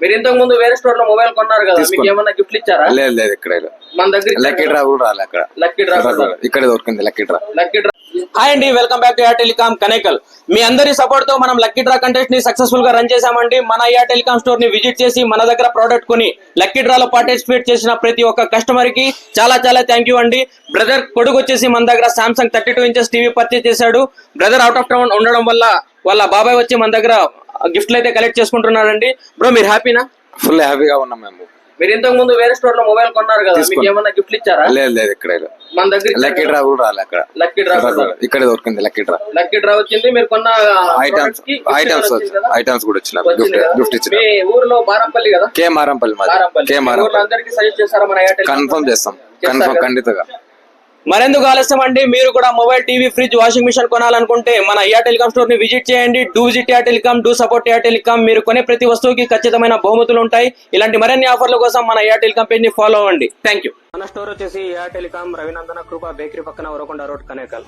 మీరు ఇంతకు ముందు వేరే స్టోర్ లో మొబైల్ కొన్నారు కదా, మీకు ఏమన్నా గిఫ్ట్లు ఇచ్చారా? లేదు లేదు, ఇక్కడ మన దగ్గర లక్కీ డ్రా కూడా రాలే. అక్కడ లక్కీ డ్రా ఇక్కడ దొరికింది లక్కీ డ్రా. హాయ్ అండి, welcome back to Air Telecom Kanekal. మీ అందరి సపోర్ట్ తో మనం లక్కీ డ్రా కంటెస్ట్ ని సక్సెస్ఫుల్ గా రన్ చేశామండి. మన ఎయిర్ టెలికాం స్టోర్ ని విజిట్ చేసి మన దగ్గర ప్రోడక్ట్ కొని లక్కీ డ్రాలో పార్టిసిపేట్ చేసిన ప్రతి ఒక్క కస్టమర్ కి చాలా చాలా థ్యాంక్ యూ అండి. బ్రదర్ కొడుకు వచ్చేసి మన దగ్గర సామ్సంగ్ 32 ఇంచెస్ టీవీ పర్చేస్ చేశాడు. బ్రదర్ అవుట్ ఆఫ్ టౌన్ ఉండడం వల్ల వాళ్ళ బాబాయ్ వచ్చి మన దగ్గర గిఫ్ట్లు అయితే కలెక్ట్ చేసుకుంటున్నారండి. బ్రో మీరు హ్యాపీనా? ఫుల్ హ్యాపీగా ఉన్నాం మేము. మీరు ఇంతకు ముందు వేరే స్టోర్ లో మొబైల్ కొన్నారు కదా, మీకు ఏమన్నా గిఫ్ట్లు ఇచ్చారా? లేదు లేదు, ఇక్కడ మన దగ్గర లక్కీ డ్రా కూడా రాలే. అక్కడ లక్కీ డ్రా ఇక్కడ దొరికింది లక్కీ డ్రా. లక్కీ డ్రా వచ్చింది. మీరు కొన్న ఐటమ్స్ కూడా వచ్చిన గిఫ్ట్ ఇచ్చిన. మీ ఊర్లో మారంపల్లి కదా? కే మారంపల్లి. అందరికి సజెస్ట్ చేస్తారా మన ఎయిర్టెల్? కన్ఫర్మ్ చేస్తాం, కన్ఫర్మ్ ఖండితంగా. మరెందుకు ఆలస్యం అండి, మీరు కూడా mobile, TV, fridge, washing machine కొనాలనుకుంటే మన ఎయిర్ టెలికాం స్టోర్ ని విజిట్ చేయండి. Do visit Air Telecom, do support Air Telecom. మీరు కొనే ప్రతి వస్తువుకి ఖచ్చితమైన బహుమతులు ఉంటాయి. ఇలాంటి మరిన్ని ఆఫర్ల కోసం మన ఎయిర్ టెలికాం పేజ్ ని ఫాలో అవ్వండి. Thank you. మన స్టోర్ వచ్చేసి ఎయిర్ టెలికాం, రవినందన కృప బేకరీ పక్కన, ఉరకొండ రోడ్, కనేకల్.